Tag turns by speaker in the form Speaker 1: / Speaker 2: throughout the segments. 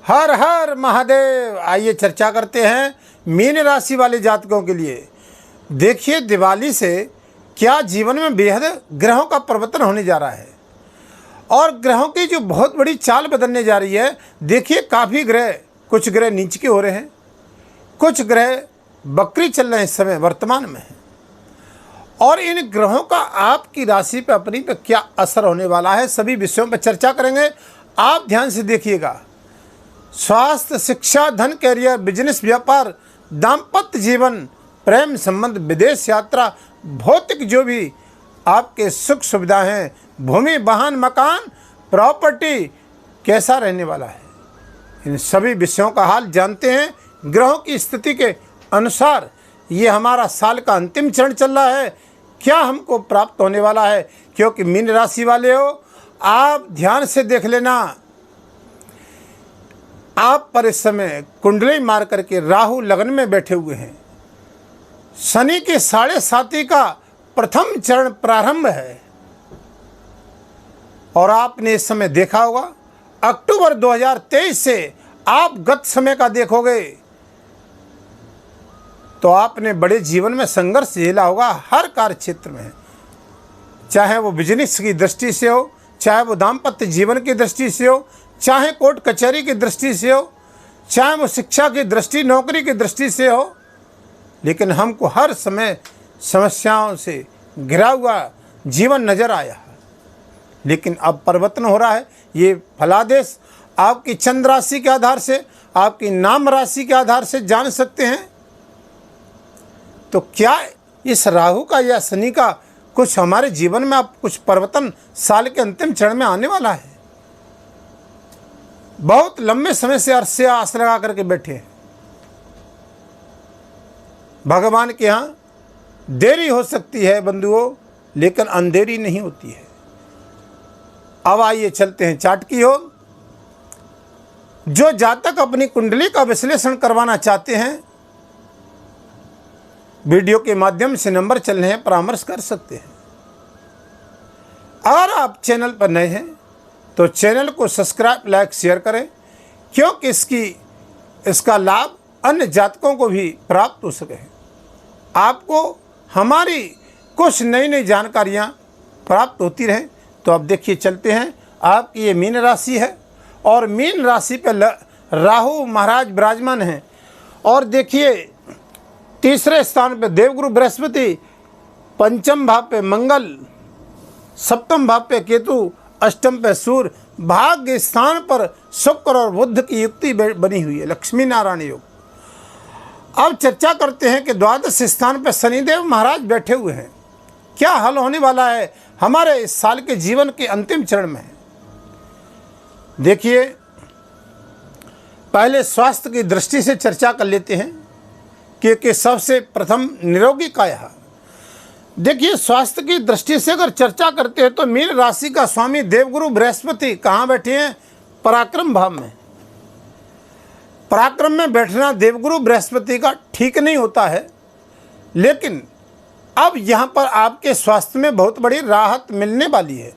Speaker 1: हर हर महादेव। आइए चर्चा करते हैं मीन राशि वाले जातकों के लिए। देखिए, दिवाली से क्या जीवन में बेहद ग्रहों का परिवर्तन होने जा रहा है और ग्रहों की जो बहुत बड़ी चाल बदलने जा रही है। देखिए, काफ़ी ग्रह, कुछ ग्रह नीच के हो रहे हैं, कुछ ग्रह बकरी चल रहे हैं इस समय वर्तमान में, और इन ग्रहों का आपकी राशि पर अपनी पर क्या असर होने वाला है, सभी विषयों पर चर्चा करेंगे। आप ध्यान से देखिएगा। स्वास्थ्य, शिक्षा, धन, कैरियर, बिजनेस, व्यापार, दाम्पत्य जीवन, प्रेम संबंध, विदेश यात्रा, भौतिक जो भी आपके सुख सुविधा हैं, भूमि, वाहन, मकान, प्रॉपर्टी, कैसा रहने वाला है, इन सभी विषयों का हाल जानते हैं। ग्रहों की स्थिति के अनुसार ये हमारा साल का अंतिम चरण चल रहा है, क्या हमको प्राप्त होने वाला है। क्योंकि मीन राशि वाले हो, आप ध्यान से देख लेना। आप पर इस समय कुंडली मार करके राहु लगन में बैठे हुए हैं। शनि के 7.5 का प्रथम चरण प्रारंभ है और आपने इस समय देखा होगा अक्टूबर 2023 से आप गत समय का देखोगे तो आपने बड़े जीवन में संघर्ष झेला होगा हर कार्य क्षेत्र में, चाहे वो बिजनेस की दृष्टि से हो, चाहे वो दाम्पत्य जीवन की दृष्टि से हो, चाहे कोर्ट कचहरी की दृष्टि से हो, चाहे वो शिक्षा की दृष्टि, नौकरी की दृष्टि से हो। लेकिन हमको हर समय समस्याओं से घिरा हुआ जीवन नजर आया है। लेकिन अब परिवर्तन हो रहा है। ये फलादेश आपकी चंद्र राशि के आधार से, आपकी नाम राशि के आधार से जान सकते हैं। तो क्या इस राहु का या शनि का कुछ हमारे जीवन में अब कुछ परिवर्तन साल के अंतिम चरण में आने वाला है। बहुत लंबे समय से अरसे आस लगा करके बैठे हैं। भगवान के यहाँ देरी हो सकती है बंधुओं, लेकिन अंधेरी नहीं होती है। अब आइए चलते हैं चार्ट की ओर। जो जातक अपनी कुंडली का विश्लेषण करवाना चाहते हैं, वीडियो के माध्यम से नंबर चल रहे हैं, परामर्श कर सकते हैं। अगर आप चैनल पर नए हैं तो चैनल को सब्सक्राइब, लाइक, शेयर करें, क्योंकि इसका लाभ अन्य जातकों को भी प्राप्त हो सके। आपको हमारी कुछ नई नई जानकारियाँ प्राप्त होती रहें। तो अब देखिए, चलते हैं। आपकी ये मीन राशि है और मीन राशि पर राहु महाराज विराजमान हैं। और देखिए, तीसरे स्थान पे देवगुरु बृहस्पति, पंचम भाव पे मंगल, सप्तम भाव पे केतु, अष्टम पे सूर्य, भाग्य स्थान पर शुक्र और बुध की युक्ति बनी हुई है, लक्ष्मी नारायण योग। अब चर्चा करते हैं कि द्वादश स्थान पर शनिदेव महाराज बैठे हुए हैं। क्या हल होने वाला है हमारे इस साल के जीवन के अंतिम चरण में। देखिए, पहले स्वास्थ्य की दृष्टि से चर्चा कर लेते हैं, क्योंकि सबसे प्रथम निरोगी काया। देखिए, स्वास्थ्य की दृष्टि से अगर चर्चा करते हैं तो मीन राशि का स्वामी देवगुरु बृहस्पति कहाँ बैठे हैं? पराक्रम भाव में। पराक्रम में बैठना देवगुरु बृहस्पति का ठीक नहीं होता है, लेकिन अब यहाँ पर आपके स्वास्थ्य में बहुत बड़ी राहत मिलने वाली है।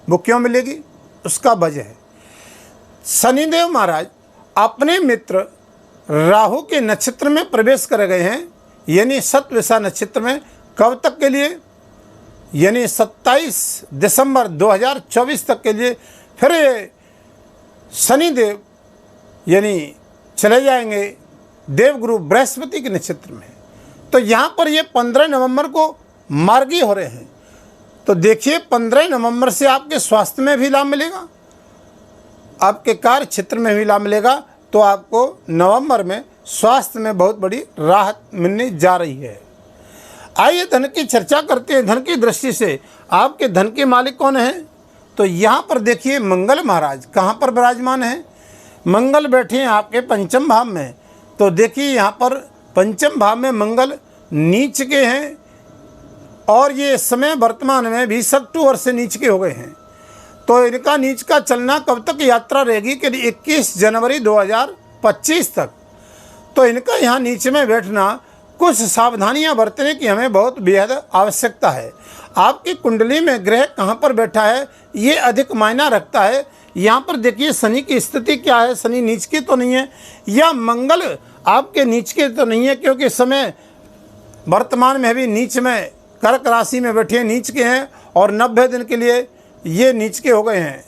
Speaker 1: वो क्यों मिलेगी? उसका वजह है शनिदेव महाराज अपने मित्र राहु के नक्षत्र में प्रवेश कर गए हैं, यानी शतविषा नक्षत्र में। कब तक के लिए? यानी 27 दिसंबर 2024 तक के लिए। फिर ये शनिदेव यानी चले जाएंगे देवगुरु बृहस्पति के नक्षत्र में। तो यहाँ पर ये 15 नवंबर को मार्गी हो रहे हैं। तो देखिए, 15 नवंबर से आपके स्वास्थ्य में भी लाभ मिलेगा, आपके कार्य क्षेत्र में भी लाभ मिलेगा। तो आपको नवंबर में स्वास्थ्य में बहुत बड़ी राहत मिलने जा रही है। आइए धन की चर्चा करते हैं। धन की दृष्टि से आपके धन के मालिक कौन हैं? तो यहाँ पर देखिए, मंगल महाराज कहाँ पर विराजमान हैं? मंगल बैठे हैं आपके पंचम भाव में। तो देखिए, यहाँ पर पंचम भाव में मंगल नीच के हैं और ये इस समय वर्तमान में 20 अक्टूबर से नीच के हो गए हैं। तो इनका नीच का चलना कब तक यात्रा रहेगी? कि 21 जनवरी 2025 तक। तो इनका यहाँ नीचे में बैठना, कुछ सावधानियां बरतने की हमें बहुत बेहद आवश्यकता है। आपकी कुंडली में ग्रह कहाँ पर बैठा है ये अधिक मायना रखता है, यहाँ पर देखिए शनि की स्थिति क्या है, शनि नीच की तो नहीं है या मंगल आपके नीच के तो नहीं है, क्योंकि इस समय वर्तमान में भी नीच में कर्क राशि में बैठे नीच के हैं और 90 दिन के लिए ये नीच के हो गए हैं।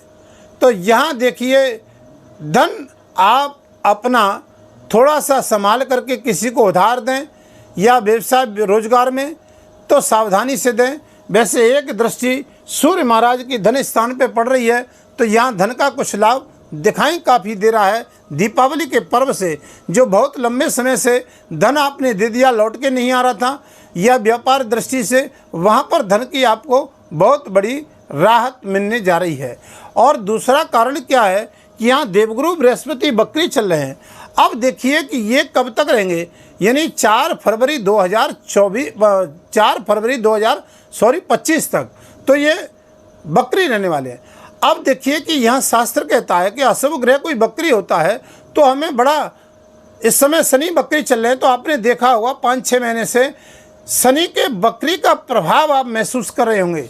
Speaker 1: तो यहाँ देखिए धन आप अपना थोड़ा सा संभाल करके किसी को उधार दें या व्यवसाय रोजगार में तो सावधानी से दें। वैसे एक दृष्टि सूर्य महाराज की धन स्थान पे पड़ रही है तो यहाँ धन का कुछ लाभ दिखाई काफ़ी दे रहा है। दीपावली के पर्व से जो बहुत लंबे समय से धन आपने दे दिया, लौट के नहीं आ रहा था, या व्यापार दृष्टि से वहाँ पर धन की आपको बहुत बड़ी राहत मिलने जा रही है। और दूसरा कारण क्या है कि यहाँ देवगुरु बृहस्पति बकरी चल रहे हैं। अब देखिए कि ये कब तक रहेंगे, यानी 4 फरवरी 2025 तक तो ये बकरी रहने वाले हैं। अब देखिए कि यहाँ शास्त्र कहता है कि अशुभ ग्रह कोई बकरी होता है तो हमें बड़ा, इस समय शनि बकरी चल रहे हैं तो आपने देखा होगा 5-6 महीने से शनि के बकरी का प्रभाव आप महसूस कर रहे होंगे।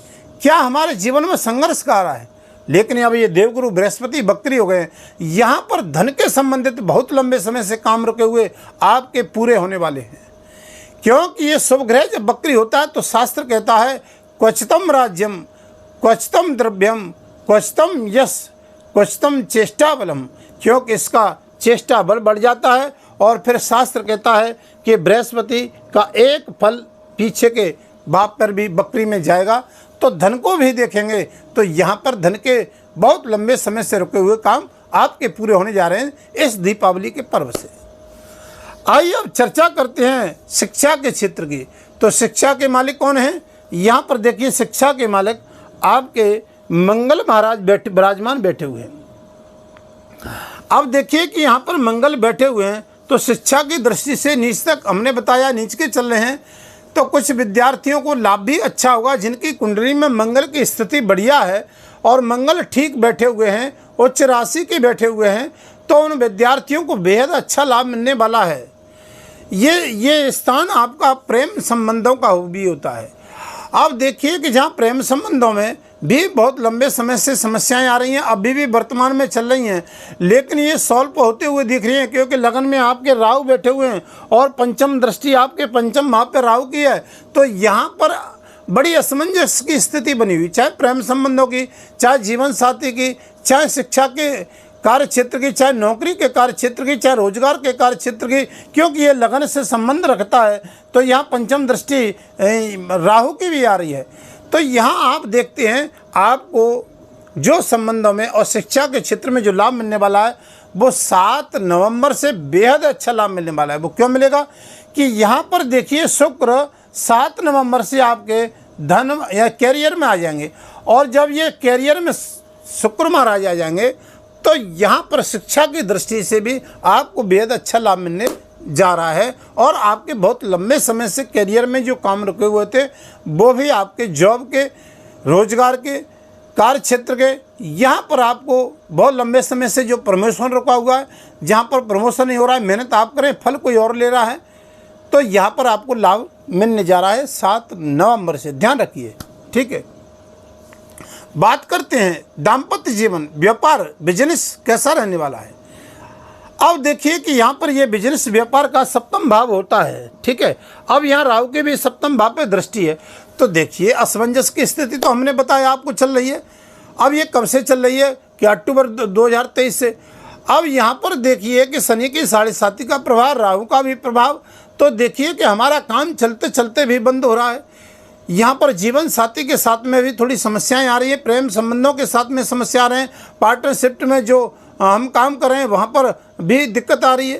Speaker 1: क्या हमारे जीवन में संघर्ष का आ रहा है, लेकिन अब ये देवगुरु बृहस्पति बकरी हो गए। यहाँ पर धन के संबंधित बहुत लंबे समय से काम रुके हुए आपके पूरे होने वाले हैं, क्योंकि ये शुभ ग्रह जब बकरी होता है तो शास्त्र कहता है क्वचितम राज्यम, क्वचितम द्रव्यम, क्वचितम यश, क्वचितम चेष्टा बलम, क्योंकि इसका चेष्टा बल बढ़ जाता है। और फिर शास्त्र कहता है कि बृहस्पति का एक फल पीछे के भाव पर भी बकरी में जाएगा तो धन को भी देखेंगे। तो यहाँ पर धन के बहुत लंबे समय से रुके हुए काम आपके पूरे होने जा रहे हैं इस दीपावली के पर्व से। आइए अब चर्चा करते हैं शिक्षा के क्षेत्र की। तो शिक्षा के मालिक कौन हैं, यहाँ पर देखिए शिक्षा के मालिक आपके मंगल महाराज विराजमान बैठे हुए हैं। अब देखिए कि यहाँ पर मंगल बैठे हुए हैं तो शिक्षा की दृष्टि से नीच तक हमने बताया नीच के चल रहे हैं तो कुछ विद्यार्थियों को लाभ भी अच्छा होगा जिनकी कुंडली में मंगल की स्थिति बढ़िया है और मंगल ठीक बैठे हुए हैं, उच्च राशि के बैठे हुए हैं, तो उन विद्यार्थियों को बेहद अच्छा लाभ मिलने वाला है। ये स्थान आपका प्रेम संबंधों का भी होता है। आप देखिए कि जहाँ प्रेम संबंधों में भी बहुत लंबे समय से समस्याएं आ रही हैं, अभी भी वर्तमान में चल रही हैं, लेकिन ये सॉल्व होते हुए दिख रही हैं, क्योंकि लगन में आपके राहु बैठे हुए हैं और पंचम दृष्टि आपके पंचम भाव पे राहु की है। तो यहाँ पर बड़ी असमंजस की स्थिति बनी हुई, चाहे प्रेम संबंधों की, चाहे जीवन साथी की, चाहे शिक्षा के कार्य क्षेत्र की, चाहे नौकरी के कार्य क्षेत्र की, चाहे रोजगार के कार्य क्षेत्र की, क्योंकि ये लगन से संबंध रखता है। तो यहाँ पंचम दृष्टि राहु की भी आ रही है। तो यहाँ आप देखते हैं आपको जो संबंधों में और शिक्षा के क्षेत्र में जो लाभ मिलने वाला है वो 7 नवंबर से बेहद अच्छा लाभ मिलने वाला है। वो क्यों मिलेगा कि यहाँ पर देखिए शुक्र 7 नवंबर से आपके धन या कैरियर में आ जाएंगे, और जब ये कैरियर में शुक्र महाराज आ जाएंगे तो यहाँ पर शिक्षा की दृष्टि से भी आपको बेहद अच्छा लाभ मिलने जा रहा है। और आपके बहुत लंबे समय से करियर में जो काम रुके हुए थे वो भी आपके जॉब के, रोजगार के, कार्य क्षेत्र के, यहाँ पर आपको बहुत लंबे समय से जो प्रमोशन रुका हुआ है, जहाँ पर प्रमोशन नहीं हो रहा है, मेहनत आप करें फल कोई और ले रहा है, तो यहाँ पर आपको लाभ मिलने जा रहा है 7 नवंबर से, ध्यान रखिए। ठीक है, बात करते हैं दाम्पत्य जीवन, व्यापार, बिजनेस कैसा रहने वाला है। अब देखिए कि यहाँ पर ये बिजनेस व्यापार का सप्तम भाव होता है। ठीक है, अब यहाँ राहु के भी सप्तम भाव पे दृष्टि है, तो देखिए असमंजस की स्थिति तो हमने बताया आपको चल रही है। अब ये कब से चल रही है कि अक्टूबर 2023 से। अब यहाँ पर देखिए कि शनि की 7.5 का प्रभाव, राहु का भी प्रभाव, तो देखिए कि हमारा काम चलते चलते भी बंद हो रहा है। यहाँ पर जीवन साथी के साथ में भी थोड़ी समस्याएं आ रही है, प्रेम संबंधों के साथ में समस्या आ रहे हैं, पार्टनरशिप में जो हम काम कर रहे हैं वहाँ पर भी दिक्कत आ रही है,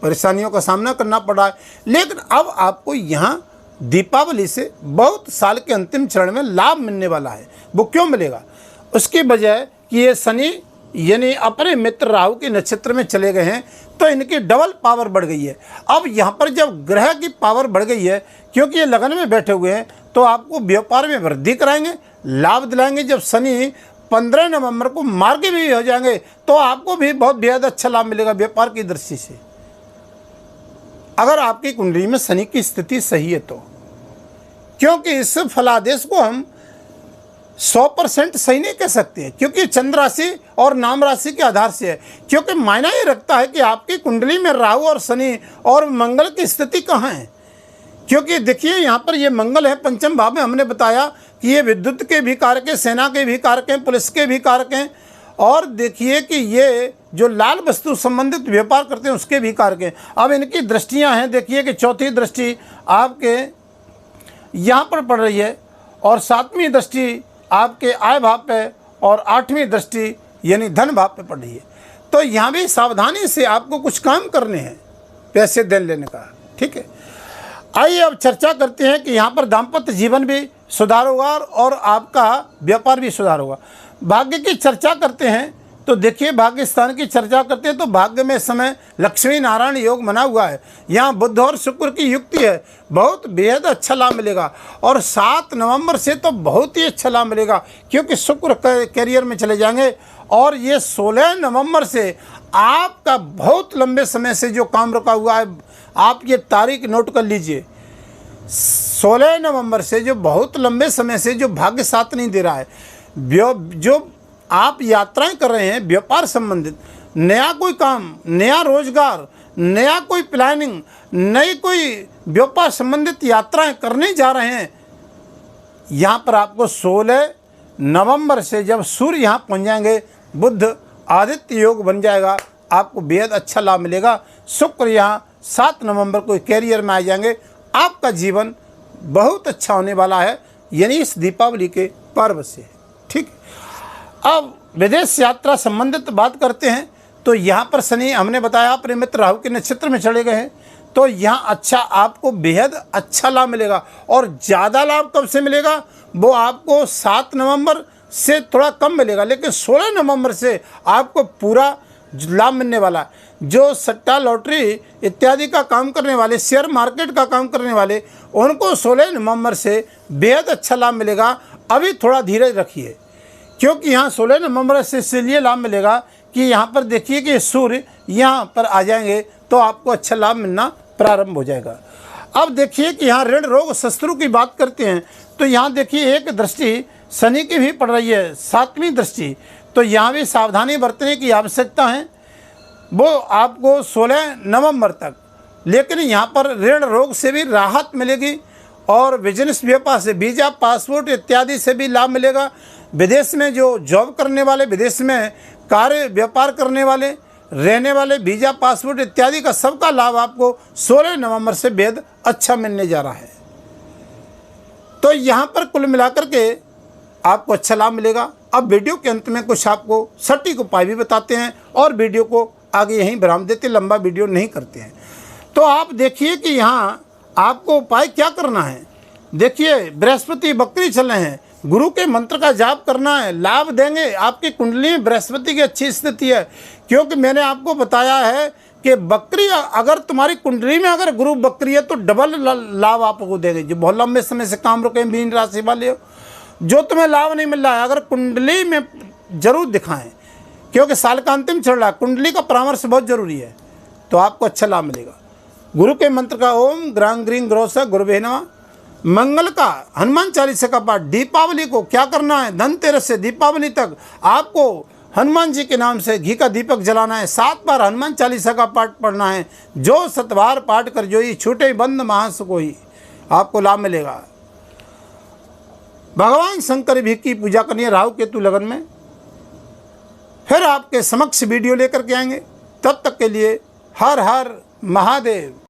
Speaker 1: परेशानियों का सामना करना पड़ रहा है। लेकिन अब आपको यहाँ दीपावली से बहुत साल के अंतिम चरण में लाभ मिलने वाला है। वो क्यों मिलेगा, उसकी वजह कि ये शनि यानी अपने मित्र राहु के नक्षत्र में चले गए हैं, तो इनकी डबल पावर बढ़ गई है। अब यहाँ पर जब ग्रह की पावर बढ़ गई है, क्योंकि ये लगन में बैठे हुए हैं, तो आपको व्यापार में वृद्धि कराएंगे, लाभ दिलाएंगे। जब शनि 15 नवंबर को मार्ग भी हो जाएंगे तो आपको भी बहुत बेहद अच्छा लाभ मिलेगा व्यापार की दृष्टि से, अगर आपकी कुंडली में शनि की स्थिति सही है तो। क्योंकि इस फलादेश को हम 100% सही नहीं कह सकते, क्योंकि चंद्र राशि और नाम राशि के आधार से है। क्योंकि मायना ये रखता है कि आपकी कुंडली में राहु और शनि और मंगल की स्थिति कहाँ है। क्योंकि देखिए यहाँ पर ये मंगल है पंचम भाव में, हमने बताया कि ये विद्युत के भी कारक हैं, सेना के भी कारक हैं, पुलिस के भी कारक हैं, और देखिए कि ये जो लाल वस्तु संबंधित व्यापार करते हैं उसके भी कारक हैं। अब इनकी दृष्टियाँ हैं, देखिए कि चौथी दृष्टि आपके यहाँ पर पड़ रही है और 7वीं दृष्टि आपके आय भाव पे और 8वीं दृष्टि यानी धन भाव पे पड़ रही है। तो यहाँ भी सावधानी से आपको कुछ काम करने हैं पैसे देने लेने का, ठीक है। आइए अब चर्चा करते हैं कि यहाँ पर दाम्पत्य जीवन भी सुधार होगा और आपका व्यापार भी सुधार होगा। भाग्य की चर्चा करते हैं तो देखिए भाग्य स्थान की चर्चा करते हैं तो भाग्य में इस समय लक्ष्मी नारायण योग बना हुआ है। यहाँ बुध और शुक्र की युक्ति है, बहुत बेहद अच्छा लाभ मिलेगा। और 7 नवंबर से तो बहुत ही अच्छा लाभ मिलेगा, क्योंकि शुक्र कैरियर में चले जाएंगे। और ये 16 नवंबर से आपका बहुत लंबे समय से जो काम रुका हुआ है, आप ये तारीख नोट कर लीजिए, 16 नवंबर से जो बहुत लंबे समय से जो भाग्य साथ नहीं दे रहा है, जो आप यात्राएं कर रहे हैं व्यापार संबंधित, नया कोई काम, नया रोजगार, नया कोई प्लानिंग, नई कोई व्यापार संबंधित यात्राएं करने जा रहे हैं, यहाँ पर आपको 16 नवंबर से जब सूर्य यहाँ पहुँच जाएंगे, बुध आदित्य योग बन जाएगा, आपको बेहद अच्छा लाभ मिलेगा। शुक्र यहाँ 7 नवंबर को कैरियर में आ जाएंगे, आपका जीवन बहुत अच्छा होने वाला है, यानी इस दीपावली के पर्व से, ठीक। अब विदेश यात्रा संबंधित बात करते हैं तो यहाँ पर शनि हमने बताया अपने मित्र राहु के नक्षत्र में चले गए हैं, तो यहाँ अच्छा आपको बेहद अच्छा लाभ मिलेगा। और ज़्यादा लाभ कब से मिलेगा, वो आपको 7 नवंबर से थोड़ा कम मिलेगा, लेकिन 16 नवंबर से आपको पूरा लाभ मिलने वाला है। जो सट्टा लॉटरी इत्यादि का काम करने वाले, शेयर मार्केट का काम करने वाले, उनको 16 नवंबर से बेहद अच्छा लाभ मिलेगा। अभी थोड़ा धीरज रखिए, क्योंकि यहाँ 16 नवंबर से इसलिए लाभ मिलेगा कि यहाँ पर देखिए कि सूर्य यहाँ पर आ जाएंगे तो आपको अच्छा लाभ मिलना प्रारंभ हो जाएगा। अब देखिए कि यहाँ ऋण रोग शत्रु की बात करते हैं तो यहाँ देखिए एक दृष्टि शनि की भी पड़ रही है, 7वीं दृष्टि, तो यहाँ भी सावधानी बरतने की आवश्यकता है, वो आपको 16 नवंबर तक। लेकिन यहाँ पर ऋण रोग से भी राहत मिलेगी और बिजनेस व्यापार से, वीज़ा, पासपोर्ट इत्यादि से भी लाभ मिलेगा। विदेश में जो जॉब करने वाले, विदेश में कार्य व्यापार करने वाले, रहने वाले, वीज़ा, पासपोर्ट इत्यादि का सबका लाभ आपको 16 नवंबर से बेहद अच्छा मिलने जा रहा है। तो यहाँ पर कुल मिलाकर के आपको अच्छा लाभ मिलेगा। अब वीडियो के अंत में कुछ आपको सटीक उपाय भी बताते हैं और वीडियो को आगे यहीं विराम देते, लंबा वीडियो नहीं करते हैं। तो आप देखिए कि यहाँ आपको उपाय क्या करना है। देखिए बृहस्पति बकरी चल रहे हैं, गुरु के मंत्र का जाप करना है, लाभ देंगे। आपकी कुंडली में बृहस्पति की अच्छी स्थिति है, क्योंकि मैंने आपको बताया है कि बकरी अगर तुम्हारी कुंडली में अगर गुरु बकरी है तो डबल लाभ आपको देंगे। जो बहुत लंबे समय से काम रुके मीन राशि वाले हो, जो तुम्हें लाभ नहीं मिल रहा है, अगर कुंडली में जरूर दिखाएं, क्योंकि साल का अंतिम चल रहा है, कुंडली का परामर्श बहुत जरूरी है, तो आपको अच्छा लाभ मिलेगा। गुरु के मंत्र का ओम ग्रांग ग्रीं ग्रोसा गुरुवे नमः। मंगल का हनुमान चालीसा का पाठ। दीपावली को क्या करना है, धनतेरस से दीपावली तक आपको हनुमान जी के नाम से घी का दीपक जलाना है, 7 बार हनुमान चालीसा का पाठ पढ़ना है। जो 7 बार पाठ कर जोई छूटे बंद महास कोई, आपको लाभ मिलेगा। भगवान शंकर भी की पूजा करनी है राहु केतु लगन में। फिर आपके समक्ष वीडियो लेकर के आएंगे, तब तक के लिए हर हर महादेव।